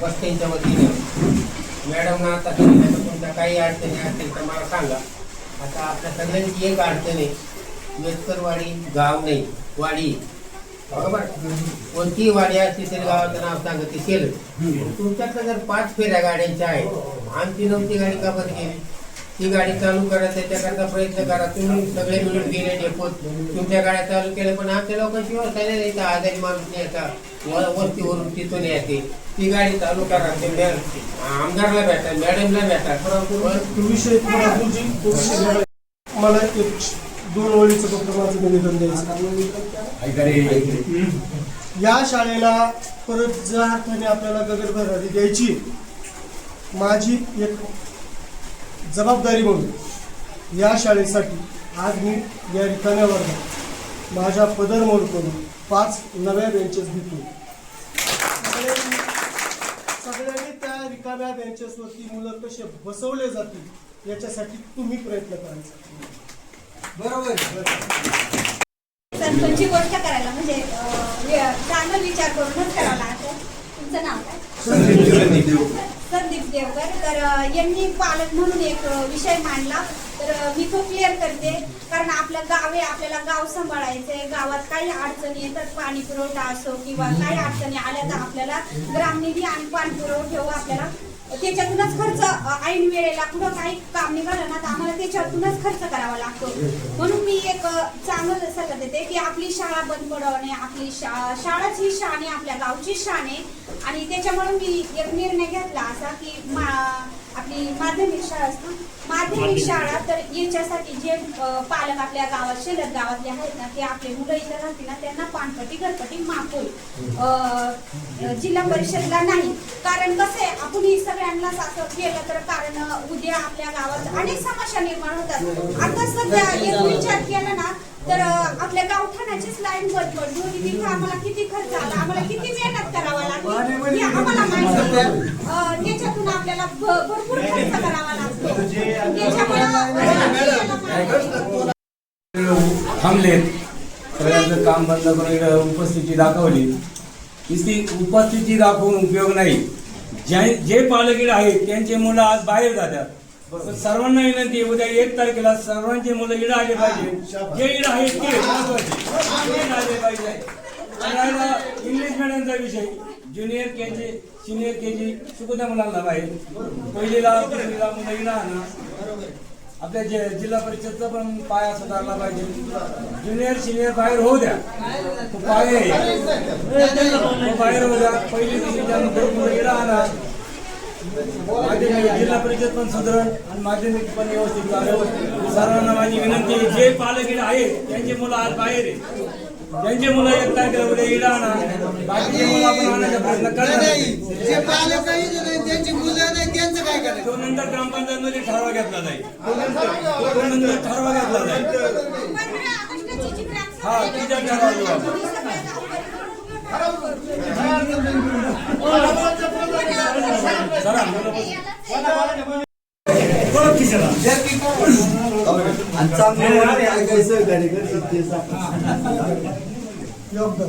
वस्त्यांच्या वतीने मॅडमना आता तुमच्या काही अडचणी असतील तर मला सांगा. आता आपल्या सगळ्यांची एक अडचण आहे, मेतकरवाडी गाव नाही, वाडी. बरोबर, कोणतीही वाडी असली तरी गावाचं नाव सांगत ते केलं. तुमच्याकडे जर 5 फेऱ्या गाड्यांच्या आहेत, आमची 9ती गाडी का बरं गेली? ती गाडी चालू करा, त्याच्याकरता प्रयत्न करा. तुम्ही सगळे मिळून गेले डेपोत, तुमच्या गाड्या चालू केल्या, पण आमच्या लोकांची व्यवस्था नाही. आजारी माणूस न्यायचा, वस्तीवरून तिथून येते, ती गाडी चालू करा. ते आमदारला भेटा, मॅडमला भेटा. विषय मला एक 2 ओळीचं फक्त माझं निवेदन द्यायचं. या शाळेला परत ज्या अर्थाने आपल्याला गगनभरारी द्यायची, माझी एक जबाबदारी म्हणून या शाळेसाठी आज मी या रिकाम्या वर्गात माझ्या पदर मोडकून 5 नव्या बेंचेस घेतो. सगळ्यांनी त्या रिकाम्या बेंचेसवरती मुलं कसे बसवले जातील याच्यासाठी तुम्ही प्रयत्न करायचा. बरोबर. सरपंचची गोष्ट करायला म्हणजे चांगला विचार करूनच करावा लागतो. तुमचं नाव काय? संदीप देवकर. तर यांनी पालक म्हणून एक विषय मांडला, तर मी तो क्लिअर करते. कारण आपलं गाव आहे, आपल्याला गाव सांभाळायचंय. गावात काही अडचणी येतात, पाणी पुरवठा असो किंवा काही अडचणी आल्या तर आपल्याला ग्रामनिधी आणि पाणी पुरवठा आपल्याला त्याच्यातूनच खर्च, ऐन वेळेला कुठं काही काम निघालं ना तर आम्हाला त्याच्यातूनच खर्च करावा लागतो. म्हणून मी एक चांगलं सल्ला देते की आपली शाळा बंद पडवणे, आपली शाळाच ही शान आहे, आपल्या गावची शान आहे. आणि त्याच्यामुळे मी एक निर्णय घेतला असा की आपली माध्यमिक शाळा असतो, माध्यमिक शाळा, तर याच्यासाठी जे पालक आपल्या गावात शेलत गावातले आहेत ना, ते आपले मुलं इथं राहतील ना, त्यांना पानपट्टी घरपट्टी माफ होईल, जिल्हा परिषदला नाही. कारण कसं आहे, आपण ही सगळ्यांनाच असं केलं तर कारण उद्या आपल्या गावात अनेक समस्या निर्माण होतात. आता सध्या एक विचार केला ना तर आपल्या गावठाणाचीच लाईन बंद पडली होती. तिथं आम्हाला किती खर्च आला, आम्हाला किती मेहनत करावा लागली आम्हाला माहिती. त्याच्यातून आपल्याला भरपूर खर्च करावा लागतो. थांबले, सगळ्यांचं काम बंद करून उपस्थिती दाखवली. ती उपस्थिती दाखवून उपयोग नाही. जे पालक आहेत त्यांचे मुलं आज बाहेर जातात. सर्वांना विनंती आहे, उद्या 1 तारखेला सर्वांचे मुलं इडं आले पाहिजे. जे इडं आहेत ते महत्वाचे आले पाहिजे. इंग्लिश मिडियमचा विषय, ज्युनियर केजी, सिनियर केजी शिकू द्या मुलांना बाहेर. पहिलीला दुसरीला मुलं इडं आणा. आपल्या जिल्हा परिषदचा पण पाया सुधारला पाहिजे. ज्युनियर सिनियर बाहेर होऊ द्या, तो पाय बाहेर होऊ द्या. पहिली दुसरीच्या मुलं इडं आणा. माध्यमिक जिल्हा परिषद पण सुधारण आणि माध्यमिक पण व्यवस्थित चालू. सर्वांना माझी विनंती आहे, जे पालक इडं आहेत त्यांचे मुलं आज बाहेर आहे, त्यांचे मुलं 1 तारखेला उद्या इडं आणा. बाकीचे मुलं आपण आणण्याचा प्रयत्न करणार. जे पालक त्यांची मुलं नाही त्यांचं काय करायचं? तो नंतर ग्रामपंचायत मध्ये ठराव घेतला जाईल. तो नंतर ठराव घेतला जाईल. हा, तिच्या ठराव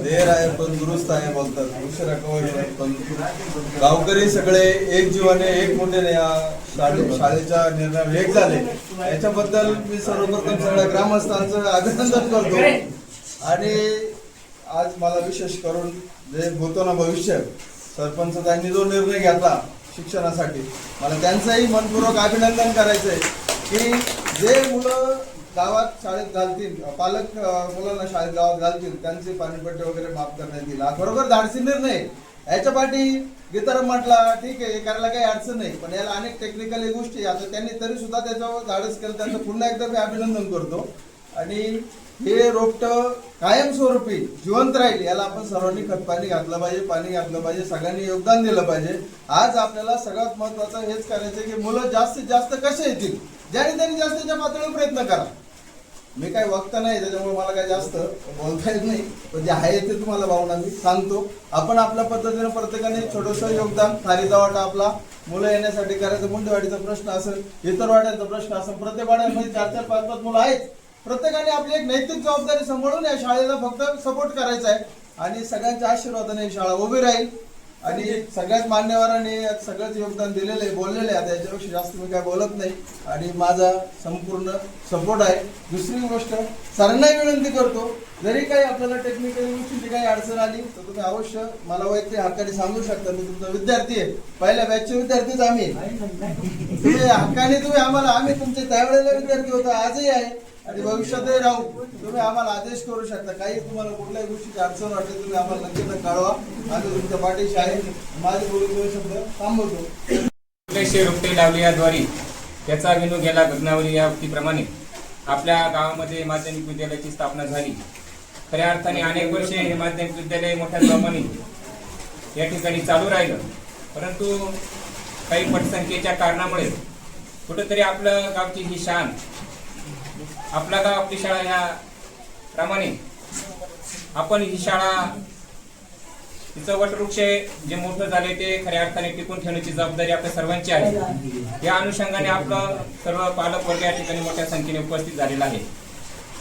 देर आहे पण दुरुस्त आहे बोलतात. उशिरा कवळ पण गावकरी सगळे एक जीवाने एक मुंडेने या शाळेच्या निर्णयावर एक झाले. याच्याबद्दल मी सर्वप्रथम सगळ्या ग्रामस्थांचं अभिनंदन करतो. आणि आज मला विशेष करून जे होतो ना भविष्य, सरपंच त्यांनी जो निर्णय घेतला शिक्षणासाठी, मला त्यांचंही मनपूर्वक अभिनंदन करायचं आहे की जे मुलं गावात शाळेत घालतील, पालक मुलांना शाळेत गावात घालतील, त्यांचे पाणीपट्टी वगैरे माफ करण्यात येईल. हा बरोबर धाडसी निर्णय. याच्या पाठी गीताराम म्हटला ठीक आहे, करायला काही अडचण नाही, पण याला अनेक टेक्निकल गोष्टी आता त्यांनी तरी सुद्धा त्याच्यावर धाडस केलं. त्यांचं पुन्हा एकदा मी अभिनंदन करतो. आणि हे रोपटं कायमस्वरूपी जिवंत राहील याला आपण सर्वांनी खतपाणी घातलं पाहिजे, पाणी घातलं पाहिजे, सगळ्यांनी योगदान दिलं पाहिजे. आज आपल्याला सगळ्यात महत्वाचं हेच करायचं की मुलं जास्तीत जास्त कसे येतील, ज्याने त्यांनी जास्तीच्या पातळीवर प्रयत्न करा. मी काही वक्ता नाही त्याच्यामुळे मला काही जास्त बोलता येत नाही, पण जे आहे ते तुम्हाला भावना मी सांगतो. आपण आपल्या पद्धतीने प्रत्येकाने छोटंसं योगदान, थारीचा वाटा आपला मुलं येण्यासाठी करायचं. मुंडेवाडीचा प्रश्न असेल, इतर वाड्यांचा प्रश्न असेल, प्रत्येक वाड्यांमध्ये 4-4, 5-5 मुलं आहेत. प्रत्येकाने आपली एक नैतिक जबाबदारी सांभाळून या शाळेला फक्त सपोर्ट करायचा आहे. आणि सगळ्यांच्या आशीर्वादाने ही शाळा उभी राहील. आणि सगळ्याच मान्यवरांनी यात सगळंच योगदान दिलेलं आहे, बोललेले आहे. आता याच्यापेक्षा जास्त मी काय बोलत नाही आणि माझा संपूर्ण सपोर्ट आहे. दुसरी गोष्ट, सरांनाही विनंती करतो, जरी काही आपल्याला टेक्निकल गोष्टीची काही अडचण आली तर तुम्ही अवश्य मला वैयक्तिक हक्काने सांगू शकता. मी तुमचा विद्यार्थी आहे, पहिल्या बॅचचे विद्यार्थीच आम्ही. तुम्ही हक्काने तुम्ही आम्हाला, आम्ही तुमचे त्यावेळेला विद्यार्थी होतो, आजही आहे आणि भविष्यातही राहू. तुम्ही आम्हाला आदेश करू शकता, काही तुम्हाला कुठल्याही गोष्टीची अडचण वाटते तुम्ही आम्हाला नक्कीच कळवा. आम्ही तुमच्या पाठीशी आहे. माझे बोलून 2 शब्द थांबवतो. रोपटे लावली याद्वारे त्याचा विनू गेला गगनावरी या उक्तीप्रमाणे आपल्या गावामध्ये माध्यमिक विद्यालयाची स्थापना झाली. खऱ्या अर्थाने अनेक वर्षे हे माध्यमिक विद्यालय मोठ्या प्रमाणे या ठिकाणी चालू राहिलं, परंतु काही पटसंख्येच्या कारणामुळे कुठंतरी आपलं गावची ही शान, आपला गाव आपली शाळा ह्या प्रमाणे आपण ही शाळा, तिचं वटवृक्ष जे मोठं झाले ते खऱ्या अर्थाने टिकून ठेवण्याची जबाबदारी आपल्या सर्वांची आहे. या अनुषंगाने आपलं सर्व पालक वर्ग या ठिकाणी मोठ्या संख्येने उपस्थित झालेला आहे.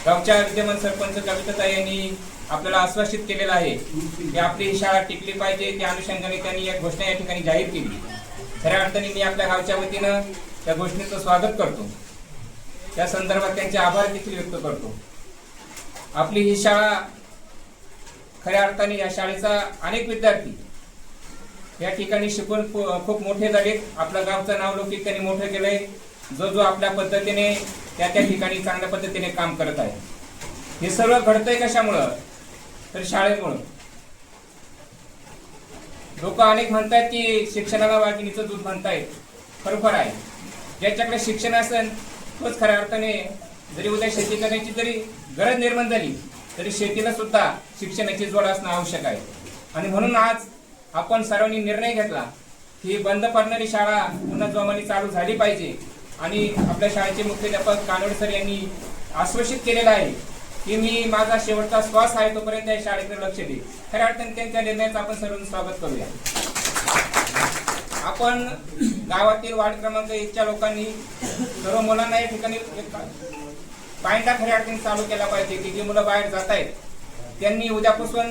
गावच्या विद्यमान सरपंच कविताताई यांनी आपल्याला आश्वासित केलेलं आहे की आपली ही शाळा टिकली पाहिजे. त्या अनुषंगाने त्यांनी एक घोषणा या ठिकाणी जाहीर केली. खऱ्या अर्थाने मी आपल्या गावच्या वतीनं त्या घोषणेचं स्वागत करतो. त्या संदर्भात त्यांचे आभार देखील व्यक्त करतो. आपली ही शाळा खऱ्या अर्थाने, या शाळेचा अनेक विद्यार्थी या ठिकाणी शिकून खूप मोठे झालेत. आपलं गावचं नाव लौकिक त्यांनी मोठं केलंय. जो आपल्या पद्धतीने त्या ठिकाणी चांगल्या पद्धतीने काम करत आहे. हे सर्व घडतंय कशामुळं? तर शाळेमुळं. लोक अनेक म्हणतात की शिक्षणाला वाघिणीचं दूध म्हणतायत. खरोखर आहे. ज्याच्याकडे शिक्षण असेल तोच खऱ्या अर्थाने, जरी उद्या शेती करण्याची जरी गरज निर्माण झाली तरी शेतीला सुद्धा शिक्षणाची जोड असणं आवश्यक आहे. आणि म्हणून आज आपण सर्वांनी निर्णय घेतला की बंद पडणारी शाळा पुन्हा जोमाने चालू झाली पाहिजे. आणि आपल्या शाळेचे मुख्याध्यापक कानोडे सर यांनी आश्वासित केलेलं आहे की मी माझा शेवटचा श्वास आहे तोपर्यंत या शाळेकडे लक्ष देईल. खऱ्या अर्थाने त्यांच्या निर्णयाचं आपण सर्वांनी स्वागत करूया. आपण गावातील वार्ड क्रमांक 1च्या लोकांनी सर्व मुलांना या ठिकाणी पायंडा खऱ्या अर्थाने चालू केला पाहिजे की जी मुलं बाहेर जात आहेत त्यांनी उद्यापासून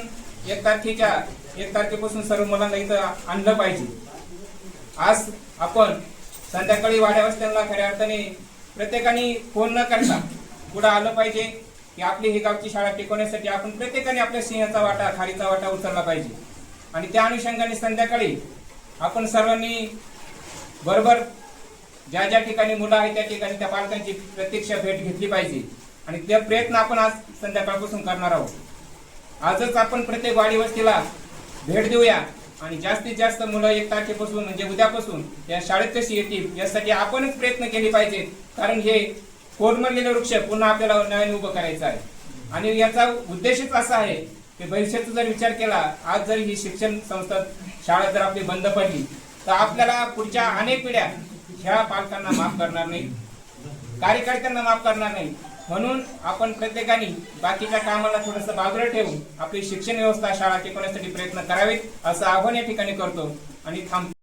1 तारखेपासून सर्व मुलांना इथं आणलं पाहिजे. आज आपण संध्याकाळी वाड्यावस्त्यांना खऱ्या अर्थाने प्रत्येकाने फोन न करता पुढे आलं पाहिजे की आपली ही गावची शाळा टिकवण्यासाठी आपण प्रत्येकाने आपल्या सिंहाचा वाटा, खारीचा वाटा उचलला पाहिजे. आणि त्या अनुषंगाने संध्याकाळी आपण सर्वांनी बरोबर ज्या ठिकाणी मुलं आहेत त्या ठिकाणी त्या पालकांची प्रत्यक्ष भेट घेतली पाहिजे. आणि ते प्रयत्न आपण आज संध्याकाळपासून करणार आहोत. आजच आपण प्रत्येक वाडी वस्तीला भेट देऊया आणि जास्तीत जास्त मुलं 1 तारखेपासून म्हणजे उद्यापासून या शाळेत कशी येतील यासाठी आपणच प्रयत्न केले पाहिजेत. कारण हे कोरमरलेले वृक्ष पुन्हा आपल्याला नव्याने उभं करायचं आहे. आणि याचा उद्देशच असा आहे की भविष्याचा जर विचार केला, आज जर ही शिक्षण संस्था शाळा जर आपली बंद पडली तर आपल्याला पुढच्या अनेक पिढ्या ह्या पालकांना माफ करणार नाही, कार्यकर्त्यांना माफ करणार नाही. म्हणून आपण प्रत्येकाने बाकीच्या कामाला थोडंसं बाजूला ठेवून आपली शिक्षण व्यवस्था शाळा टिकवण्यासाठी प्रयत्न करावेत असं आव्हान या ठिकाणी करतो आणि थांबतो.